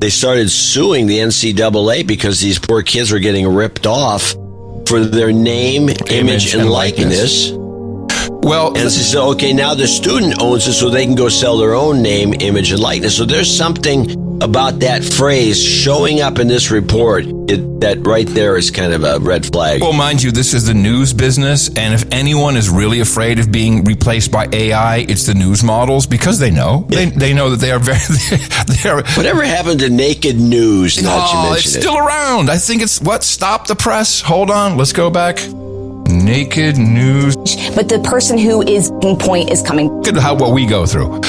they started suing the NCAA because these poor kids were getting ripped off for their name, image and likeness. Well, and she said, okay, now the student owns it so they can go sell their own name, image, and likeness. So there's something about that phrase showing up in this report that right there is kind of a red flag. Well, mind you, this is the news business, and if anyone is really afraid of being replaced by AI, it's the news models, because they know. Yeah. They know that they are very... they are, whatever happened to naked news? It's still around. I think it's, Stop the press? Hold on, let's go back. Naked news. But the person who is in point is coming. Look at what we go through.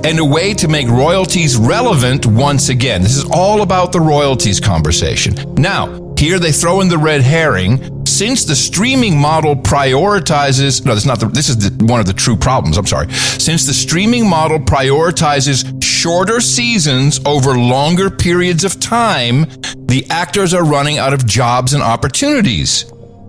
And a way to make royalties relevant once again. This is all about the royalties conversation. Now, here they throw in the red herring. Since the streaming model prioritizes... No, this is one of the true problems. I'm sorry. Since the streaming model prioritizes shorter seasons over longer periods of time, the actors are running out of jobs and opportunities.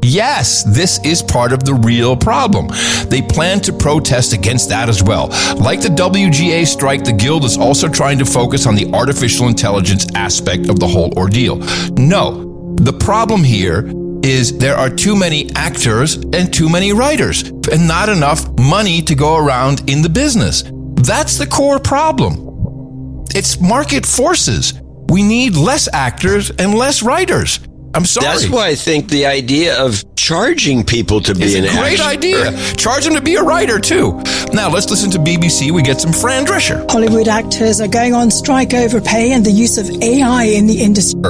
Yes, this is part of the real problem. They plan to protest against that as well. Like the WGA strike, the Guild is also trying to focus on the artificial intelligence aspect of the whole ordeal. No, the problem here is there are too many actors and too many writers, and not enough money to go around in the business. That's the core problem. It's market forces. We need less actors and less writers. I'm sorry. That's why I think the idea of charging people to be an actor. It's a great idea. Charge them to be a writer, too. Now, let's listen to BBC. We get some Fran Drescher. Hollywood actors are going on strike over pay and the use of AI in the industry.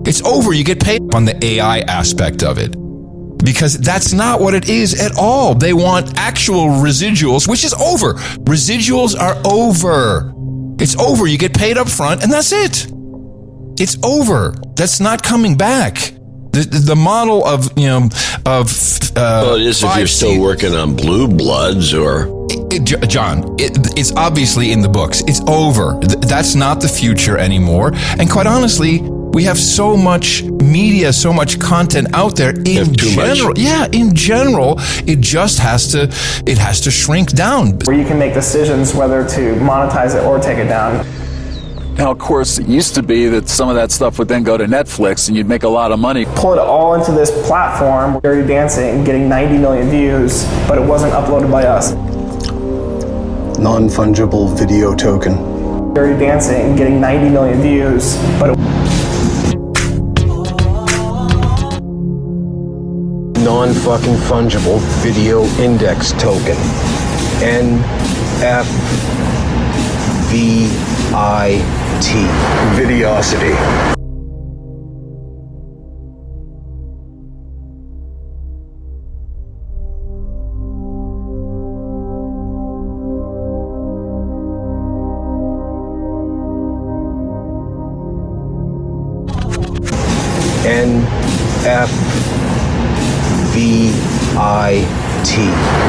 It's over. You get paid on the AI aspect of it. Because that's not what it is at all. They want actual residuals, which is over. Residuals are over. It's over. You get paid up front, and that's it. It's over. That's not coming back. The model of, well, it is if you're still working on Blue Bloods or... John, it's obviously in the books. It's over. That's not the future anymore. And quite honestly, we have so much media, so much content out there in general. Yeah, in general, it just has to shrink down. Where you can make decisions whether to monetize it or take it down. Now, of course, it used to be that some of that stuff would then go to Netflix and you'd make a lot of money. Pull it all into this platform, Dirty Dancing, getting 90 million views, but it wasn't uploaded by us. Non-fungible video token. Dirty Dancing, getting 90 million views, but it... Non-fucking fungible video index token. NFT. Videosity.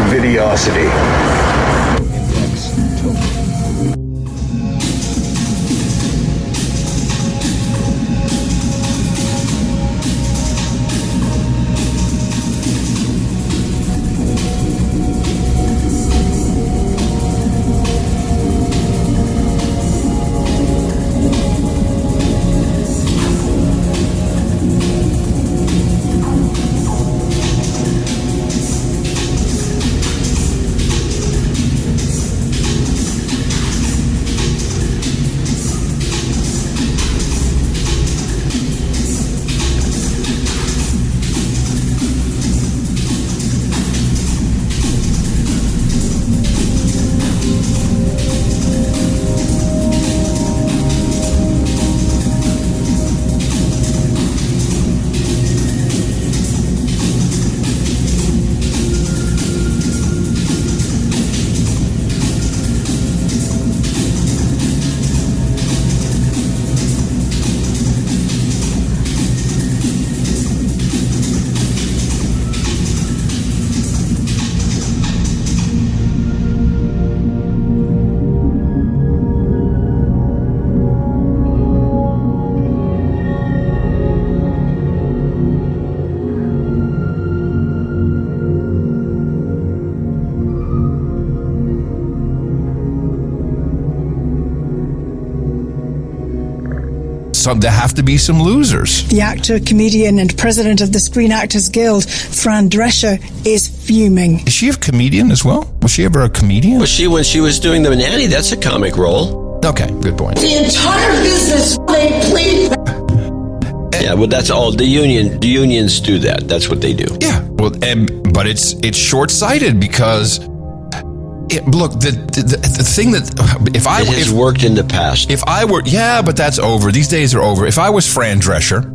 Videosity. Index token. there have to be some losers. The actor, comedian, and president of the Screen Actors Guild, Fran Drescher, is fuming. Is she a comedian as well? Was she ever a comedian? Was she when she was doing the nanny? That's a comic role. Okay, good point. The entire business, they please. Yeah, well, that's all. The unions do that. That's what they do. Yeah, well, but it's short-sighted because, look, the thing that It has worked in the past. if I were, yeah, but that's over. These days are over. If I was Fran Drescher,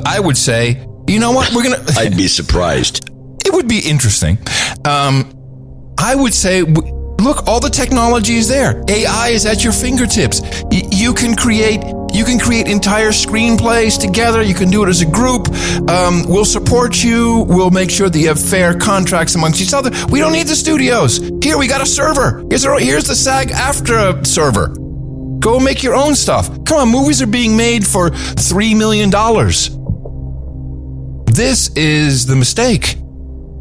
I would say, you know what, we're gonna. I'd be surprised. It would be interesting. I would say, look, all the technology is there. AI is at your fingertips. You can create entire screenplays together. You can do it as a group. We'll support you. We'll make sure that you have fair contracts amongst each other. We don't need the studios. Here, we got a server. Here's the SAG-AFTRA server. Go make your own stuff. Come on, movies are being made for $3 million. This is the mistake.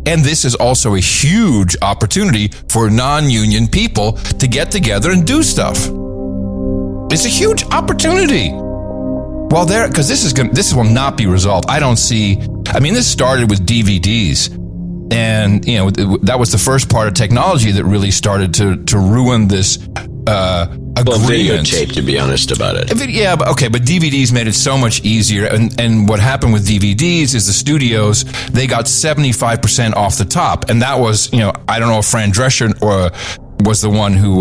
And this is also a huge opportunity for non-union people to get together and do stuff. It's a huge opportunity. Well, because this will not be resolved. I don't see. I mean, this started with DVDs, and that was the first part of technology that really started to ruin this agreement. Well, videotape, to be honest about it. Yeah, but DVDs made it so much easier. And what happened with DVDs is the studios, they got 75% off the top, and that was, I don't know if Fran Drescher was the one who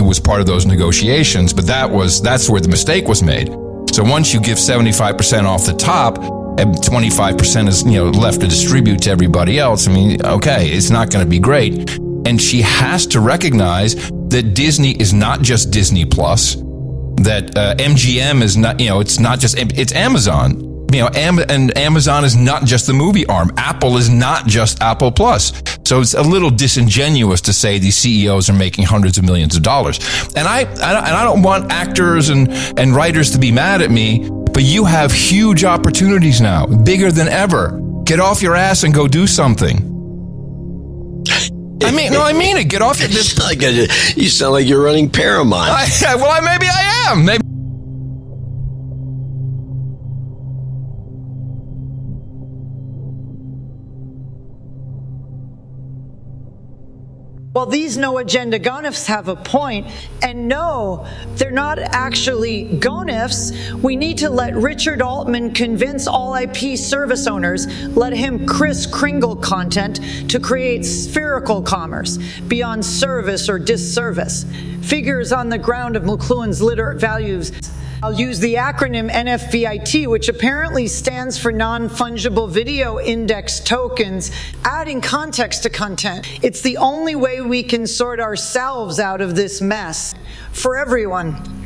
was part of those negotiations, but that's where the mistake was made. So once you give 75% off the top, and 25% is left to distribute to everybody else, I mean, okay, it's not going to be great. And she has to recognize that Disney is not just Disney Plus, that MGM is not, it's not just, it's Amazon. And Amazon is not just the movie arm. Apple is not just Apple Plus. So it's a little disingenuous to say these CEOs are making hundreds of millions of dollars. And I don't want actors and writers to be mad at me, but you have huge opportunities now, bigger than ever. Get off your ass and go do something. I mean it. Get off your. You sound like you're running Paramount. Maybe I am. Maybe. Well, these no-agenda gonifs have a point, and no, they're not actually gonifs. We need to let Richard Altman convince all IP service owners, let him Kris Kringle content to create spherical commerce beyond service or disservice. Figures on the ground of McLuhan's literate values. I'll use the acronym NFVIT, which apparently stands for Non-Fungible Video Index Tokens, adding context to content. It's the only way we can sort ourselves out of this mess. For everyone.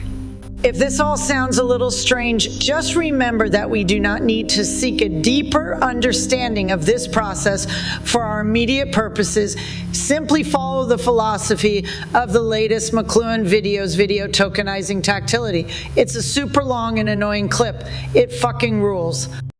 If this all sounds a little strange, just remember that we do not need to seek a deeper understanding of this process for our immediate purposes. Simply follow the philosophy of the latest McLuhan videos, video tokenizing tactility. It's a super long and annoying clip. It fucking rules.